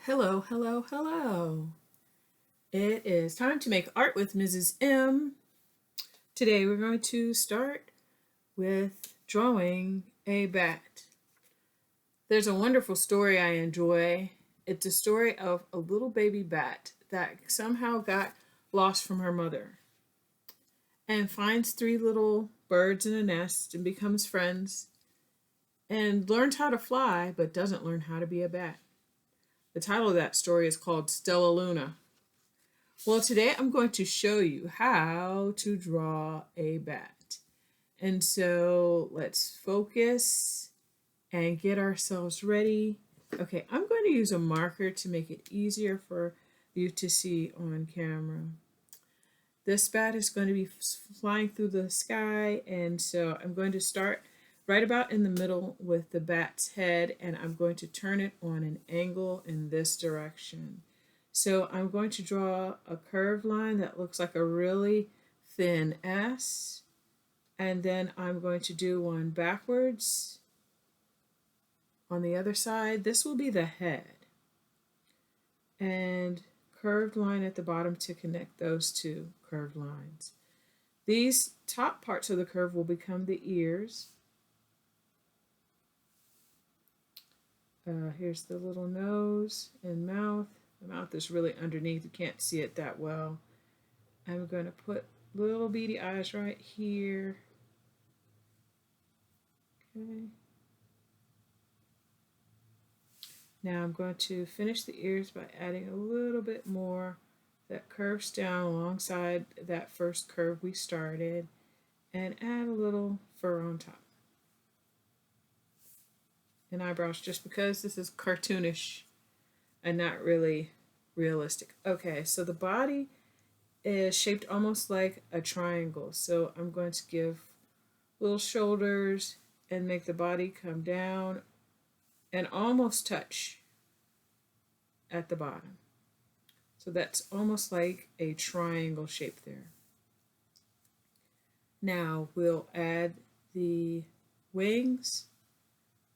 Hello, hello, hello. It is time to make art with Mrs. M. Today we're going to start with drawing a bat. There's a wonderful story I enjoy. It's a story of a little baby bat that somehow got lost from her mother and finds three little birds in a nest and becomes friends and learns how to fly but doesn't learn how to be a bat. The title of that story is called Stella Luna. Well, today I'm going to show you how to draw a bat. And so let's focus and get ourselves ready. Okay, I'm going to use a marker to make it easier for you to see on camera. This bat is going to be flying through the sky, and so I'm going to start right about in the middle with the bat's head, and I'm going to turn it on an angle in this direction. So I'm going to draw a curved line that looks like a really thin S, and then I'm going to do one backwards on the other side. This will be the head, and curved line at the bottom to connect those two curved lines. These top parts of the curve will become the ears. Here's the little nose and mouth. The mouth is really underneath. You can't see it that well. I'm going to put little beady eyes right here. Okay. Now I'm going to finish the ears by adding a little bit more that curves down alongside that first curve we started and add a little fur on top. And eyebrows just because this is cartoonish and not really realistic. Okay, so the body is shaped almost like a triangle. So I'm going to give little shoulders and make the body come down and almost touch at the bottom. So that's almost like a triangle shape there. Now we'll add the wings.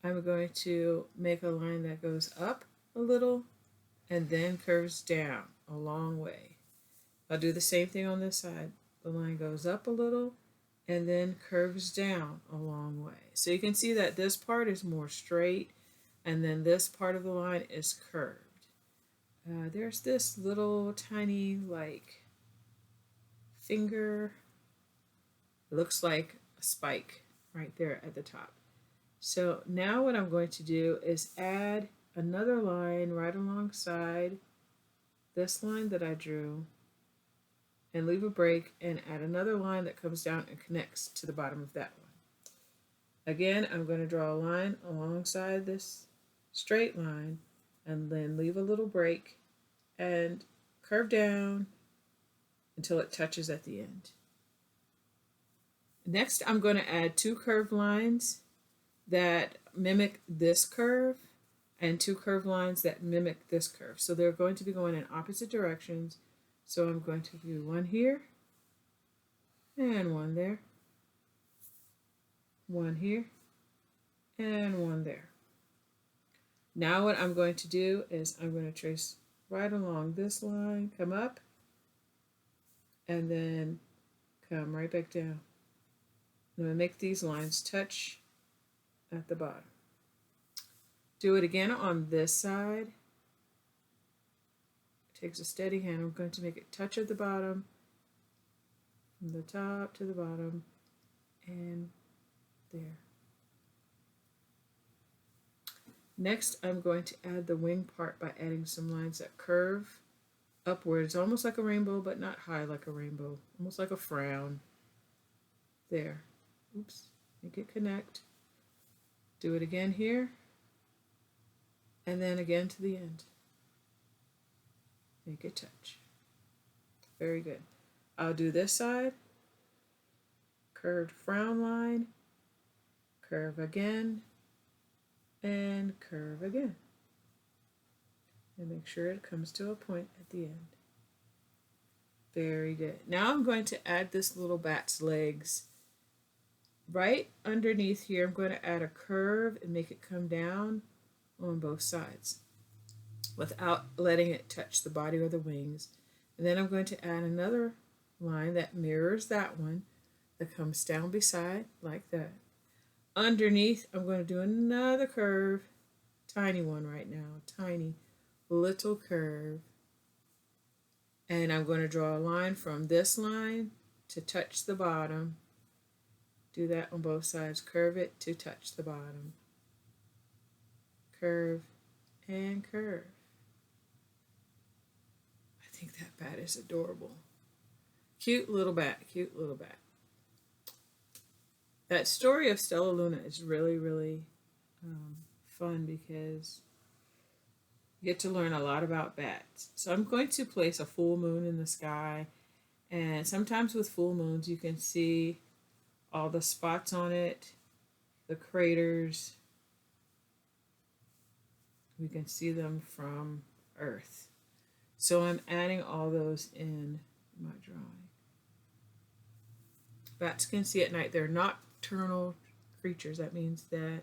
I'm going to make a line that goes up a little and then curves down a long way. I'll do the same thing on this side. The line goes up a little and then curves down a long way. So you can see that this part is more straight and then this part of the line is curved. There's this little tiny like finger. It looks like a spike right there at the top. So now what I'm going to do is add another line right alongside this line that I drew and leave a break and add another line that comes down and connects to the bottom of that one. Again, I'm going to draw a line alongside this straight line and then leave a little break and curve down until it touches at the end. Next, I'm going to add two curved lines that mimic this curve and two curved lines that mimic this curve. So they're going to be going in opposite directions. So I'm going to do one here and one there, one here and one there. Now what I'm going to do is I'm going to trace right along this line, come up, and then come right back down. I'm going to make these lines touch at the bottom. Do it again on this side. It takes a steady hand. I'm going to make it touch at the bottom, from the top to the bottom, and there. Next, I'm going to add the wing part by adding some lines that curve upwards, almost like a rainbow, but not high like a rainbow, almost like a frown. There. Oops. Make it connect. Do it again here, and then again to the end. Make it touch. Very good. I'll do this side. Curved frown line, curve again, and curve again. And make sure it comes to a point at the end. Very good. Now I'm going to add this little bat's legs. Right underneath here, I'm going to add a curve and make it come down on both sides. without letting it touch the body or the wings. And then I'm going to add another line that mirrors that one that comes down beside like that. Underneath, I'm going to do another curve, tiny one right now, tiny little curve. And I'm going to draw a line from this line to touch the bottom. Do that on both sides. Curve it to touch the bottom. Curve and curve. I think that bat is adorable. Cute little bat, cute little bat. That story of Stella Luna is really, really fun because you get to learn a lot about bats. So I'm going to place a full moon in the sky, and sometimes with full moons you can see all the spots on it, the craters. We can see them from Earth. So I'm adding all those in my drawing. Bats can see at night. They're nocturnal creatures. That means that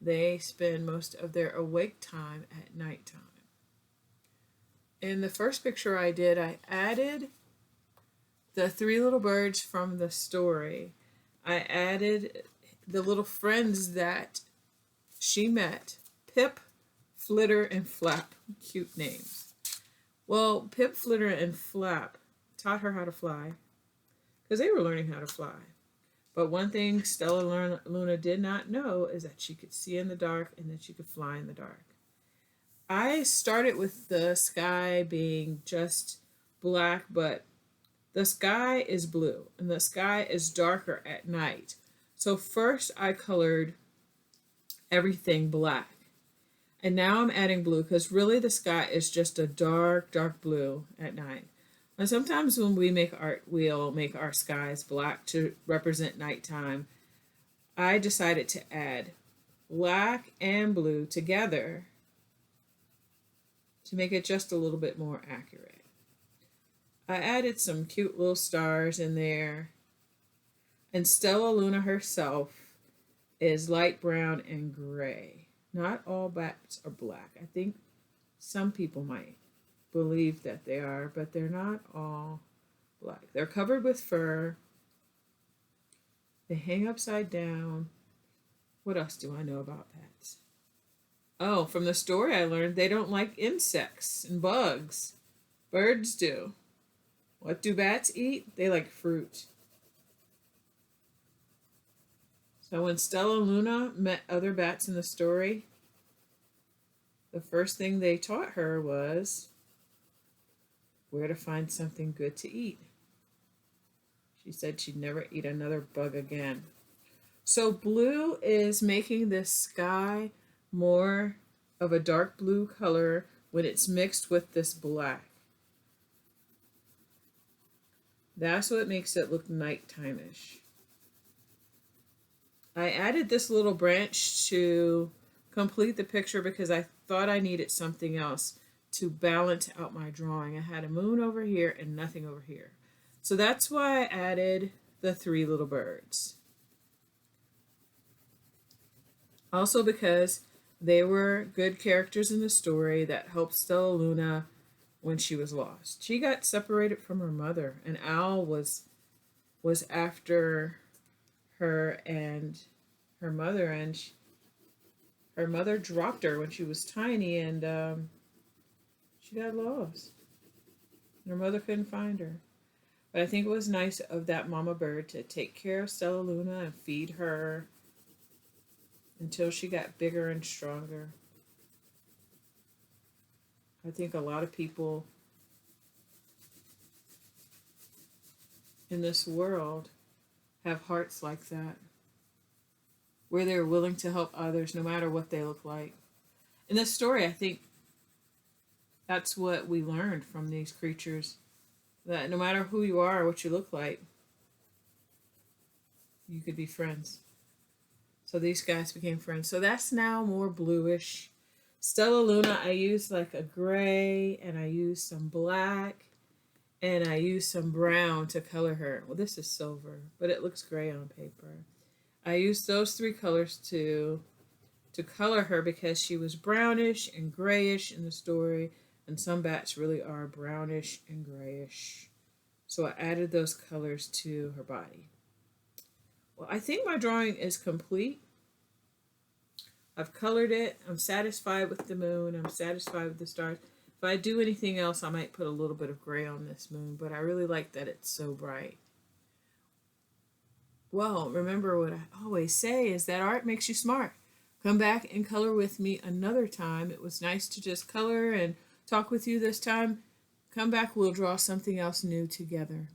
they spend most of their awake time at nighttime. In the first picture I did, I added the three little birds from the story. I added the little friends that she met, Pip, Flitter, and Flap. Cute names. Well, Pip, Flitter, and Flap taught her how to fly because they were learning how to fly. But one thing Stella Luna did not know is that she could see in the dark and that she could fly in the dark. I started with the sky being just black, but the sky is blue and the sky is darker at night. So first I colored everything black. And now I'm adding blue because really the sky is just a dark, dark blue at night. And sometimes when we make art, we'll make our skies black to represent nighttime. I decided to add black and blue together to make it just a little bit more accurate. I added some cute little stars in there. And Stella Luna herself is light brown and gray. Not all bats are black. I think some people might believe that they are, but they're not all black. They're covered with fur. They hang upside down. What else do I know about bats? Oh, from the story I learned they don't like insects and bugs. Birds do. What do bats eat? They like fruit. So when Stella Luna met other bats in the story, the first thing they taught her was where to find something good to eat. She said she'd never eat another bug again. So blue is making this sky more of a dark blue color when it's mixed with this black. That's what makes it look nighttime-ish. I added this little branch to complete the picture because I thought I needed something else to balance out my drawing. I had a moon over here and nothing over here. So that's why I added the three little birds. Also because they were good characters in the story that helped Stella Luna when she was lost. She got separated from her mother, and Al was after her and her mother, and her mother dropped her when she was tiny, and she got lost. Her mother couldn't find her. But I think it was nice of that mama bird to take care of Stella Luna and feed her until she got bigger and stronger. I think a lot of people in this world have hearts like that, where they're willing to help others no matter what they look like. In this story, I think that's what we learned from these creatures, that no matter who you are or what you look like, you could be friends. So these guys became friends. So that's now more bluish. Stella Luna, I used like a gray, and I used some black, and I used some brown to color her. Well, this is silver, but it looks gray on paper. I used those three colors to to color her because she was brownish and grayish in the story, and some bats really are brownish and grayish. So I added those colors to her body. Well, I think my drawing is complete. I've colored it. I'm satisfied with the moon. I'm satisfied with the stars. If I do anything else, I might put a little bit of gray on this moon, but I really like that it's so bright. Well, remember what I always say is that art makes you smart. Come back and color with me another time. It was nice to just color and talk with you this time. Come back, we'll draw something else new together.